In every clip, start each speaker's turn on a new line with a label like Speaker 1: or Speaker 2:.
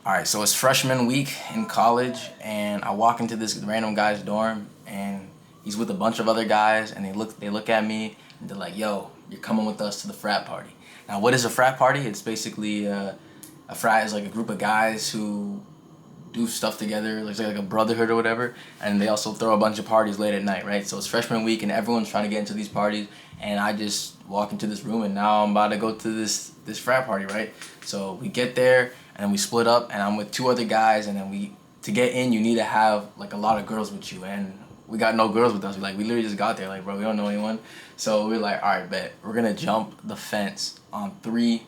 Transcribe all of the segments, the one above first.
Speaker 1: All right, so it's freshman week in college, and I walk into this random guy's dorm, and he's with a bunch of other guys, and they look at me, and they're like, "Yo, you're coming with us to the frat party." Now, what is a frat party? It's basically a frat is like a group of guys who do stuff together, like a brotherhood or whatever, and they also throw a bunch of parties late at night, right? So it's freshman week, and everyone's trying to get into these parties, and I just walk into this room, and now I'm about to go to this frat party, right? So we get there, and then we split up, and I'm with two other guys, and then we to get in, you need to have like a lot of girls with you, and we got no girls with us. We literally just got there, like, bro, we don't know anyone, so we're like, all right, bet we're gonna jump the fence on three,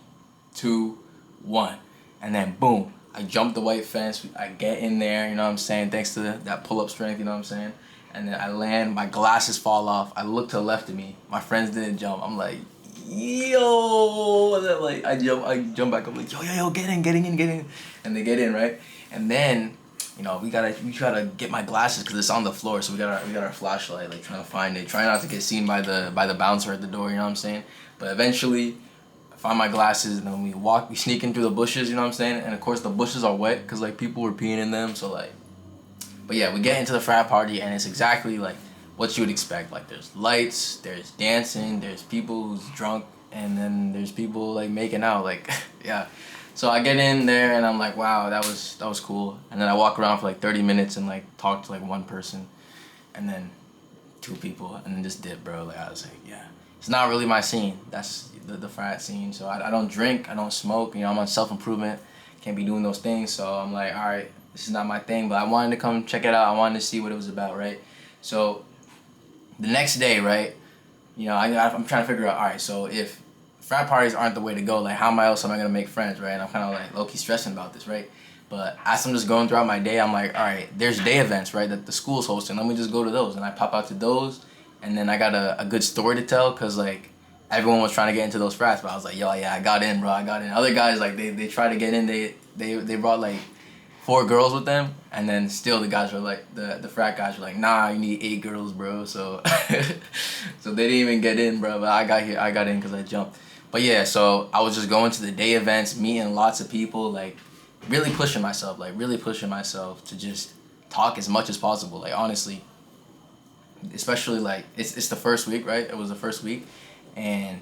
Speaker 1: two, one, and then boom. I jump the white fence. I get in there, you know what I'm saying, thanks to that pull-up strength, you know what I'm saying? And then I land, my glasses fall off. I look to the left of me. My friends didn't jump. I'm like, yo, and then, like I jump back. I'm like, yo, getting in. And they get in, right? And then, we gotta get my glasses because it's on the floor. So we got our flashlight, like trying to find it. Try not to get seen by the bouncer at the door, you know what I'm saying? But eventually find my glasses, and then we sneak in through the bushes, you know what I'm saying? And of course the bushes are wet because like people were peeing in them, so like, but yeah, we get into the frat party, and it's exactly like what you would expect. Like there's lights, there's dancing, there's people who's drunk, and then there's people like making out, like yeah. So I get in there, and I'm like, wow, that was cool. And then I walk around for like 30 minutes and like talk to like one person, and then two people, and then just dip, bro. Like I was like, yeah, it's not really my scene. That's the frat scene. So I don't drink, I don't smoke. I'm on self improvement, can't be doing those things. So I'm like, all right, this is not my thing. But I wanted to come check it out. I wanted to see what it was about, right? So the next day, right? I'm trying to figure out. All right, so if frat parties aren't the way to go, like how am I gonna make friends, right? And I'm kind of like low key stressing about this, right? But as I'm just going throughout my day, I'm like, all right, there's day events, right, that the school's hosting. Let me just go to those. And I pop out to those, and then I got a good story to tell because, like, everyone was trying to get into those frats. But I was like, yo, yeah, I got in, bro. I got in. Other guys, like, they tried to get in. They brought, like, four girls with them. And then still the guys were like, the frat guys were like, nah, you need eight girls, bro. So, so they didn't even get in, bro. But I got in because I jumped. But yeah, so I was just going to the day events, meeting lots of people, like, really pushing myself to just talk as much as possible. Like honestly, especially like it's the first week, right? It was the first week, and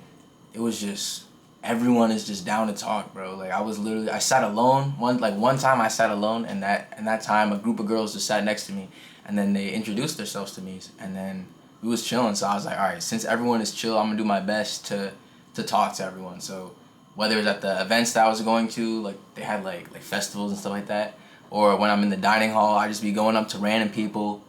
Speaker 1: it was just everyone is just down to talk, bro. Like I sat alone one time I sat alone, and that time a group of girls just sat next to me, and then they introduced themselves to me, and then we was chilling. So I was like, all right, since everyone is chill, I'm gonna do my best to talk to everyone. So whether it's at the events that I was going to, like they had like festivals and stuff like that, or when I'm in the dining hall, I just be going up to random people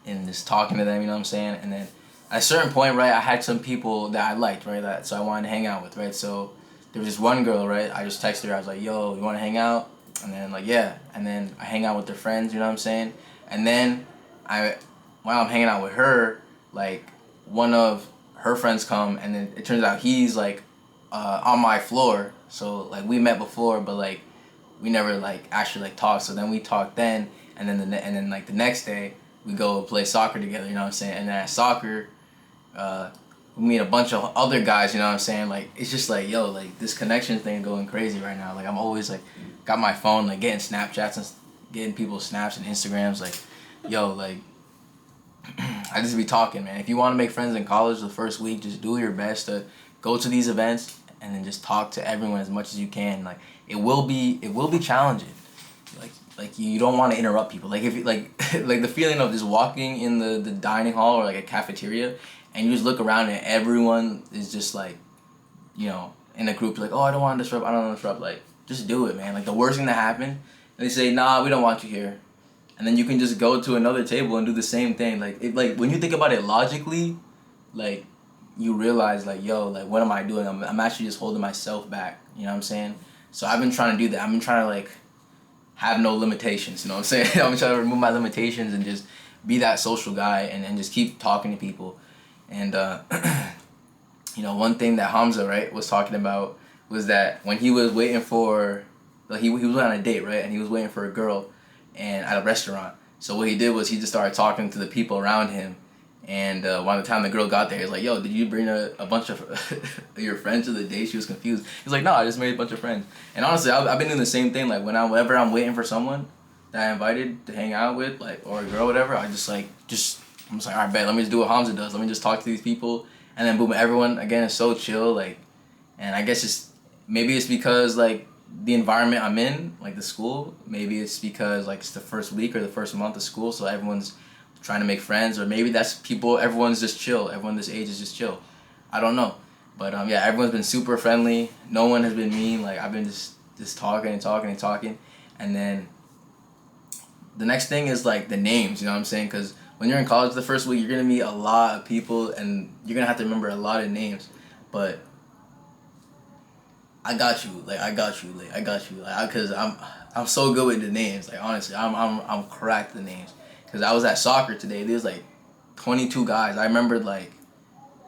Speaker 1: and just talking to them, you know what I'm saying? And then at a certain point, right, I had some people that I liked, right, so I wanted to hang out with, right? So there was this one girl, right, I just texted her, I was like, yo, you want to hang out? And then like, yeah. And then I hang out with their friends, you know what I'm saying? And then I, while I'm hanging out with her, like one of her friends come, and then it turns out he's like on my floor. So like we met before, but like we never like actually like talked. So then we talked then, and then like the next day we go play soccer together. You know what I'm saying? And then at soccer, we meet a bunch of other guys. You know what I'm saying? Like it's just like yo, like this connection thing going crazy right now. Like I'm always like got my phone like getting Snapchats and getting people's snaps and Instagrams. Like yo, like I just be talking, man. If you want to make friends in college the first week, just do your best to go to these events and then just talk to everyone as much as you can. Like it will be challenging. Like you don't want to interrupt people. Like if you like like the feeling of just walking in the dining hall or like a cafeteria, and you just look around and everyone is just like, in a group like, oh, I don't want to disrupt. I don't want to disrupt. Like just do it, man. Like the worst thing that happen, they say, nah, we don't want you here, and then you can just go to another table and do the same thing. Like when you think about it logically, like you realize like yo, like what am I doing? I'm actually just holding myself back. You know what I'm saying? So I've been trying to do that. I've been trying to like have no limitations. You know what I'm saying? I've been trying to remove my limitations and just be that social guy, and just keep talking to people. And one thing that Hamza, right, was talking about was that when he was waiting for, like he was on a date, right, and he was waiting for a girl, and at a restaurant. So what he did was he just started talking to the people around him, And by the time the girl got there, he's like, yo, did you bring a bunch of your friends to the date? She was confused. He's like, no, I just made a bunch of friends. And honestly, I've been doing the same thing. Like, whenever I'm waiting for someone that I invited to hang out with, like, or a girl or whatever, I'm just like, all right, bet, let me just do what Hamza does. Let me just talk to these people. And then boom, everyone, again, is so chill. Like, and I guess maybe it's because, like, the environment I'm in, like the school, maybe it's because, like, it's the first week or the first month of school, so everyone's trying to make friends, or maybe that's everyone's just chill. Everyone this age is just chill. I don't know. But yeah, everyone's been super friendly. No one has been mean. Like, I've been just talking and talking and talking. And then the next thing is, like, the names, you know what I'm saying? Because when you're in college the first week, you're going to meet a lot of people, and you're going to have to remember a lot of names. But I got you. Like, I got you. Like, I got you. Like, because I'm so good with the names. Like, honestly, I'm cracked the names. Because I was at soccer today. There was, like, 22 guys. I remembered, like,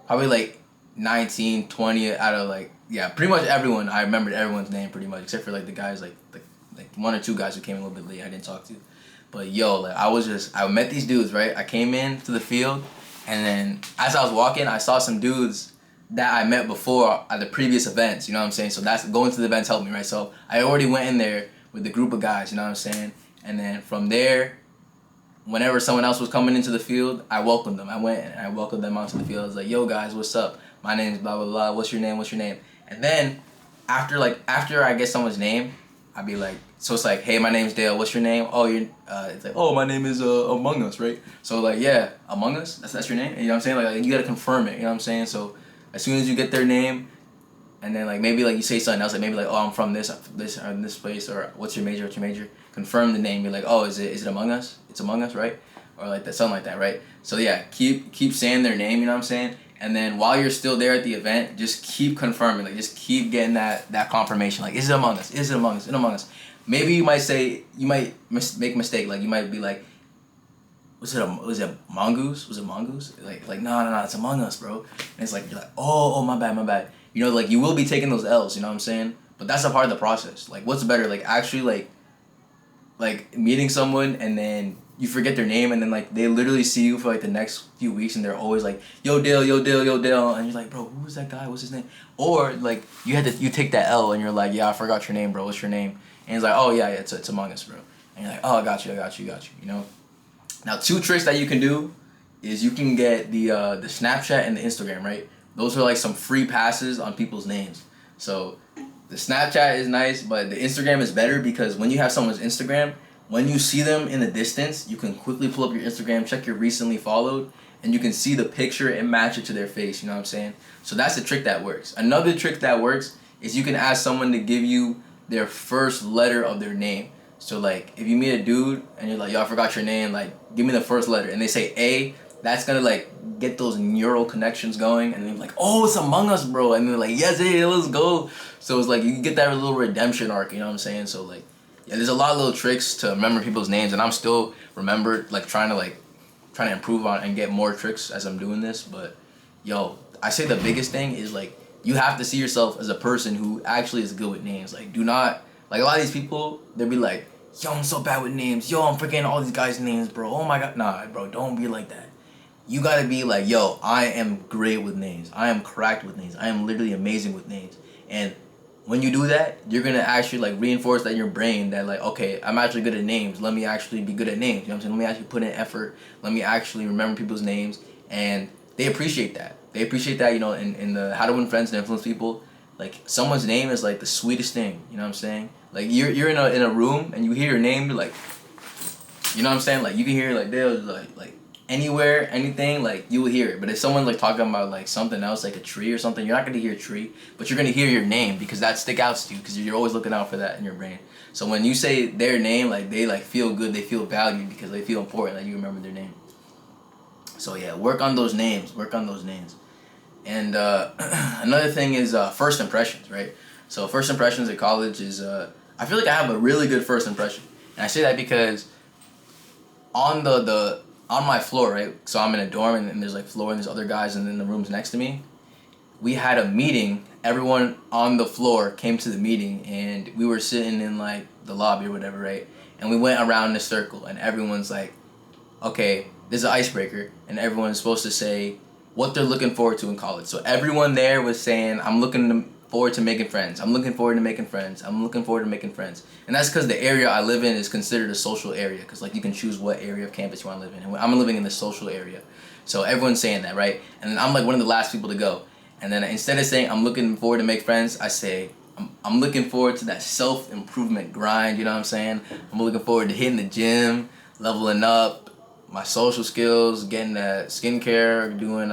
Speaker 1: probably, like, 19, 20 out of, like, yeah, pretty much everyone. I remembered everyone's name pretty much, except for, like, the guys, like one or two guys who came a little bit late I didn't talk to. But, yo, like, I met these dudes, right? I came in to the field, and then as I was walking, I saw some dudes that I met before at the previous events, you know what I'm saying? So that's going to the events helped me, right? So I already went in there with the group of guys, you know what I'm saying? And then from there, whenever someone else was coming into the field, I welcomed them. I went and I welcomed them onto the field. I was like, yo guys, what's up? My name's blah blah blah. What's your name? What's your name? And then after I get someone's name, I'd be like, so it's like, hey, my name's Dale. What's your name? Oh, it's like, oh, my name is Among Us, right? So like, yeah, Among Us. That's your name. You know what I'm saying? Like, you gotta confirm it. You know what I'm saying? So as soon as you get their name, and then, like, maybe, like, you say something else, like, maybe, like, oh, I'm from this place, or what's your major? Confirm the name. You're like, oh, is it Among Us? It's Among Us, right? Or, like, that, something like that, right? So, yeah, keep saying their name, you know what I'm saying? And then while you're still there at the event, just keep confirming, like, just keep getting that confirmation, like, is it Among Us? Is it Among Us? Is it Among Us? Maybe you might make a mistake, like, you might be like, was it Mongoose? Was it Mongoose? Like no, it's Among Us, bro. And it's like, you're like, oh, my bad. You know, like, you will be taking those L's, you know what I'm saying? But that's a part of the process. Like, what's better, like, actually, like meeting someone and then you forget their name, and then, like, they literally see you for, like, the next few weeks, and they're always like, yo Dale, and you're like, bro, who was that guy? What's his name? Or, like, you take that L and you're like, yeah, I forgot your name, bro. What's your name? And he's like, oh yeah, it's Among Us, bro. And you're like, oh, I got you. You know. Now, 2 tricks that you can do is you can get the Snapchat and the Instagram, right? Those are, like, some free passes on people's names. So the Snapchat is nice, but the Instagram is better, because when you have someone's Instagram, when you see them in the distance, you can quickly pull up your Instagram, check your recently followed, and you can see the picture and match it to their face, you know what I'm saying? So that's the trick that works. Another trick that works is you can ask someone to give you their first letter of their name. So, like, if you meet a dude and you're like, yo, I forgot your name, like, give me the first letter, and they say A, that's gonna, like, get those neural connections going, and they're like, oh, it's Among Us, bro, and they're like, yes, hey, let's go. So it's like, you can get that little redemption arc, you know what I'm saying? So, like, yeah, there's a lot of little tricks to remember people's names, and I'm still trying to improve on and get more tricks as I'm doing this. But yo, I say the biggest thing is, like, you have to see yourself as a person who actually is good with names. Like, do not, like, a lot of these people, they'll be like, yo, I'm so bad with names. Yo, I'm forgetting all these guys' names, bro. Oh my god. Nah, bro, don't be like that. You gotta be like, yo, I am great with names. I am cracked with names. I am literally amazing with names. And when you do that, you're gonna actually, like, reinforce that in your brain that, like, okay, I'm actually good at names. Let me actually be good at names. You know what I'm saying? Let me actually put in effort. Let me actually remember people's names. And they appreciate that. They appreciate that, you know, in the How to Win Friends and Influence People. Like, someone's name is, like, the sweetest thing. You know what I'm saying? Like, you're in a room and you hear your name, you're like, you know what I'm saying? Like, you can hear, like, they're like anywhere, anything, like, you will hear it. But if someone's, like, talking about, like, something else, like a tree or something, you're not gonna hear a tree, but you're gonna hear your name, because that stick out to you, because you're always looking out for that in your brain. So when you say their name, like, they, like, feel good, they feel valued, because they feel important that you remember their name. So yeah, work on those names. And another thing is first impressions, right? So first impressions at college is, I feel like I have a really good first impression. And I say that because on on my floor, right? So I'm in a dorm, and there's, like, floor, and there's other guys and then the rooms next to me. We had a meeting. Everyone on the floor came to the meeting, and we were sitting in, like, the lobby or whatever, right? And we went around in a circle, and everyone's like, okay, there's an icebreaker, and everyone is supposed to say what they're looking forward to in college. So everyone there was saying, I'm looking forward to making friends. I'm looking forward to making friends. I'm looking forward to making friends. And that's because the area I live in is considered a social area, because like you can choose what area of campus you want to live in. And I'm living in the social area. So everyone's saying that, right? And then I'm like one of the last people to go. And then instead of saying I'm looking forward to make friends, I say I'm looking forward to that self-improvement grind, you know what I'm saying? I'm looking forward to hitting the gym, leveling up, my social skills, getting that skincare, doing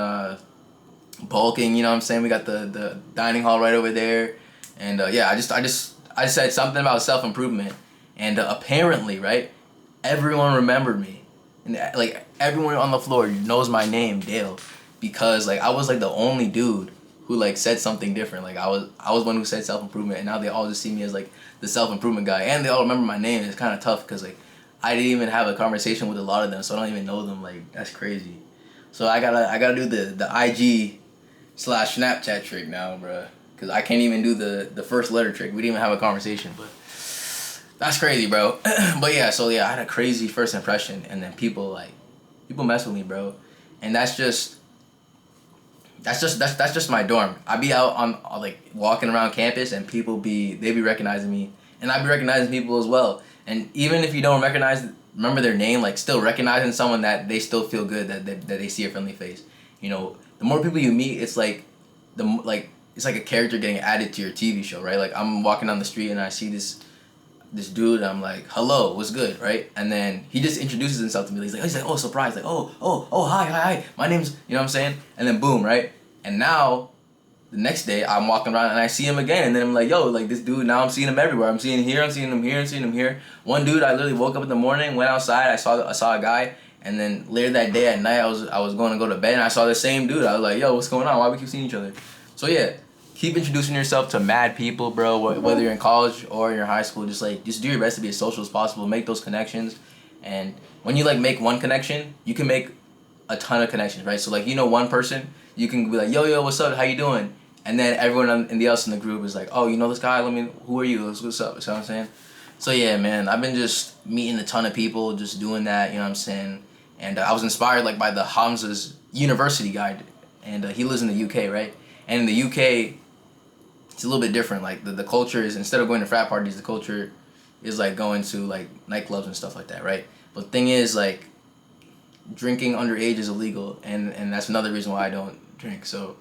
Speaker 1: bulking, you know what I'm saying? We got the dining hall right over there. And yeah, I said something about self-improvement. And apparently, right, everyone remembered me. And like everyone on the floor knows my name, Dale, because like I was like the only dude who like said something different. Like I was one who said self-improvement, and now they all just see me as like the self-improvement guy, and they all remember my name. It's kind of tough because like I didn't even have a conversation with a lot of them, so I don't even know them. Like that's crazy. So I gotta do the IG/Snapchat trick now, bruh, because I can't even do the first letter trick. We didn't even have a conversation, but that's crazy, bro. But yeah, so yeah, I had a crazy first impression, and then people mess with me, bro, and that's just my dorm. I be out on like walking around campus, and they be recognizing me, and I be recognizing people as well. And even if you don't remember their name, like still recognizing someone that they still feel good that they see a friendly face. You know, the more people you meet, it's like it's like a character getting added to your TV show, right? Like I'm walking down the street and I see this dude, and I'm like, hello, what's good, right? And then he just introduces himself to me. He's like, oh, surprise, like, oh, hi, my name's, you know what I'm saying? And then boom, right? And now, the next day, I'm walking around and I see him again, and then I'm like, yo, like this dude, now I'm seeing him everywhere. I'm seeing him here, I'm seeing him here, I'm seeing him here. One dude, I literally woke up in the morning, went outside, I saw a guy, and then later that day at night, I was going to go to bed, and I saw the same dude. I was like, yo, what's going on? Why we keep seeing each other? So yeah. Keep introducing yourself to mad people, bro. Whether you're in college or in your high school, just do your best to be as social as possible. Make those connections, and when you like make one connection, you can make a ton of connections, right? So like one person, you can be like, yo, what's up? How you doing? And then everyone else in the group is like, oh, you know this guy? Who are you? What's up? You know what I'm saying? So yeah, man, I've been just meeting a ton of people, just doing that. You know what I'm saying? And I was inspired like by the Hamza's university guide, and he lives in the UK, right? And in the UK. It's a little bit different. Like the culture is, instead of going to frat parties, the culture is like going to like nightclubs and stuff like that, right? But the thing is, like, drinking underage is illegal, and that's another reason why I don't drink. So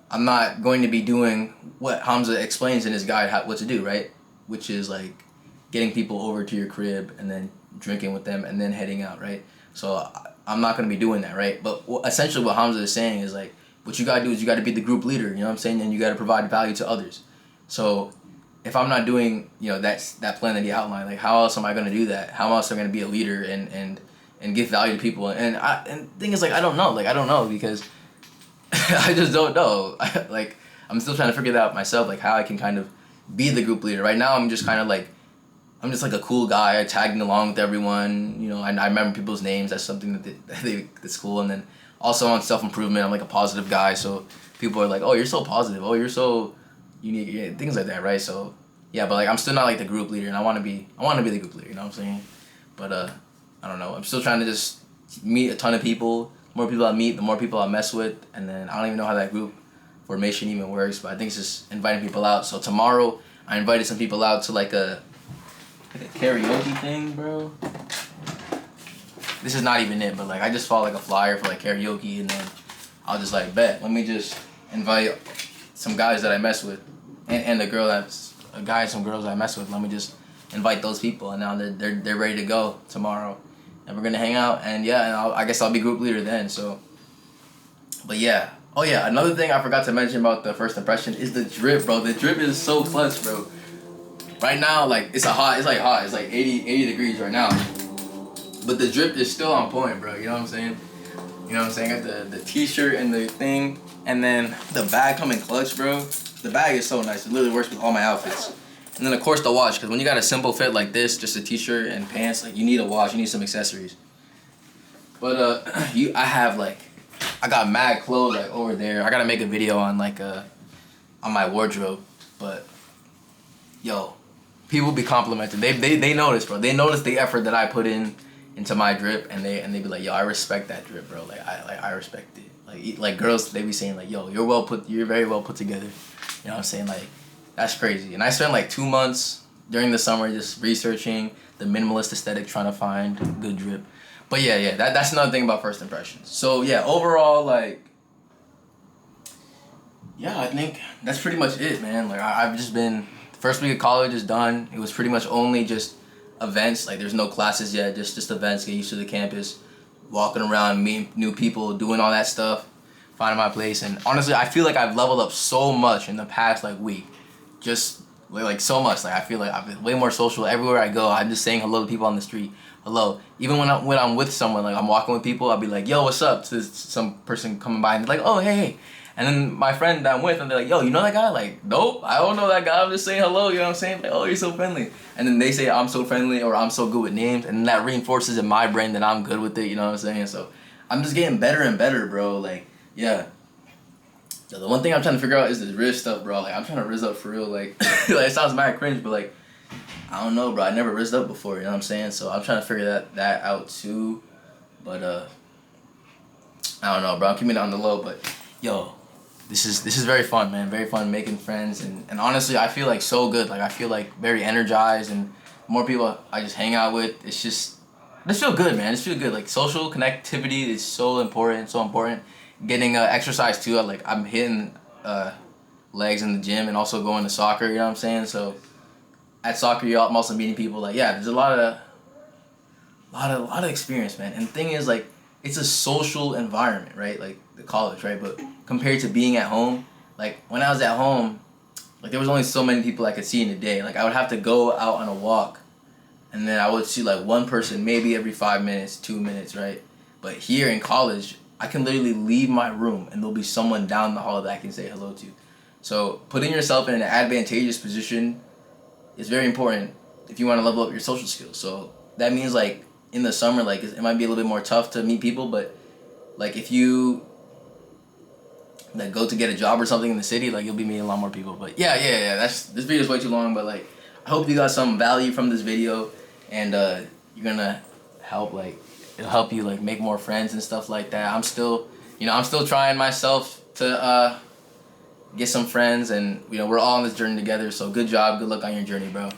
Speaker 1: I'm not going to be doing what Hamza explains in his guide what to do, right? Which is like getting people over to your crib and then drinking with them and then heading out, right? So I'm not going to be doing that, right? But essentially what Hamza is saying is like, what you gotta do is you gotta be the group leader, you know what I'm saying? And you gotta provide value to others. So if I'm not doing, that plan that he outlined, like how else am I gonna do that? How else am I gonna be a leader and give value to people? And the thing is, like, I don't know because I just don't know. I'm still trying to figure that out myself, like how I can kind of be the group leader. Right now I'm just kind of like, I'm just like a cool guy tagging along with everyone. I remember people's names. That's something that's cool. And then also on self-improvement, I'm like a positive guy, so people are like, oh, you're so positive, oh, you're so unique, yeah, things like that, right? So yeah, but like I'm still not like the group leader, and I want to be the group leader, you know what I'm saying? But I don't know, I'm still trying to just meet a ton of people. The more people I meet, the more people I mess with, and then I don't even know how that group formation even works, but I think it's just inviting people out. So tomorrow I invited some people out to like a karaoke thing, bro. This is not even it, but like I just saw like a flyer for like karaoke, and then I'll just like bet. Let me just invite some guys that I mess with, and some girls I mess with. Let me just invite those people, and now they're ready to go tomorrow, and we're gonna hang out, and yeah, and I guess I'll be group leader then. So, but yeah. Oh yeah, another thing I forgot to mention about the first impression is the drip, bro. The drip is so clutch, bro. Right now, like it's hot. It's like 80 degrees right now. But the drip is still on point, bro. You know what I'm saying? I got the t-shirt and the thing, and then the bag coming clutch, bro. The bag is so nice. It literally works with all my outfits. And then of course the watch, because when you got a simple fit like this, just a t-shirt and pants, like you need a watch, you need some accessories. But I got mad clothes like over there. I gotta make a video on on my wardrobe. But yo, people be complimenting. They notice, bro. They notice the effort that I put in into my drip, and they be like, yo, I respect that drip, bro. I respect it. Like girls, they be saying like, yo, you're very well put together. You know what I'm saying? Like, that's crazy. And I spent like 2 months during the summer just researching the minimalist aesthetic, trying to find good drip. But yeah, that's another thing about first impressions. So yeah, overall, like, yeah, I think that's pretty much it, man. Like, I've just been, first week of college is done. It was pretty much only just events. Like, there's no classes yet, just events, get used to the campus, walking around, meeting new people, doing all that stuff, finding my place. And honestly, I feel like I've leveled up so much in the past, like, week. Just, like, so much. Like, I feel like I've been way more social. Everywhere I go, I'm just saying hello to people on the street. Hello. Even when I'm with someone, like, I'm walking with people, I'll be like, yo, what's up? To some person coming by and they're like, oh, hey. And then my friend that I'm with, and they're like, yo, you know that guy? Like, nope, I don't know that guy. I'm just saying hello, you know what I'm saying? Like, oh, you're so friendly. And then they say I'm so friendly or I'm so good with names, and that reinforces in my brain that I'm good with it, you know what I'm saying? So I'm just getting better and better, bro. Like, yeah. So the one thing I'm trying to figure out is this Riz stuff, bro. Like, I'm trying to Riz up for real. Like, like, it sounds mad cringe, but like, I don't know, bro. I never Rizzed up before, you know what I'm saying? So I'm trying to figure that out too. But I don't know, bro. I'm keeping it on the low, but yo, this is very fun, man. Very fun making friends, and honestly, I feel like so good. Like, I feel like very energized, and more people I just hang out with, it's just feel good, man. Just feel good. Like, social connectivity is so important, so important. Getting exercise too. I'm hitting legs in the gym and also going to soccer. You know what I'm saying? So at soccer, I'm also meeting people. Like, yeah, there's a lot of experience, man. And the thing is, like, it's a social environment, right? Like, the college, right? But compared to being at home, like, when I was at home, like, there was only so many people I could see in a day. Like, I would have to go out on a walk, and then I would see, like, one person maybe every 5 minutes, 2 minutes, right? But here in college, I can literally leave my room, and there'll be someone down the hall that I can say hello to. So putting yourself in an advantageous position is very important if you want to level up your social skills. So that means, like, in the summer, like, it might be a little bit more tough to meet people, but like, if you like go to get a job or something in the city, like, you'll be meeting a lot more people. But yeah, this video is way too long, but like, I hope you got some value from this video, and you're gonna it'll help you, like, make more friends and stuff like that. I'm still trying myself to get some friends, and we're all on this journey together. So good job, good luck on your journey, bro.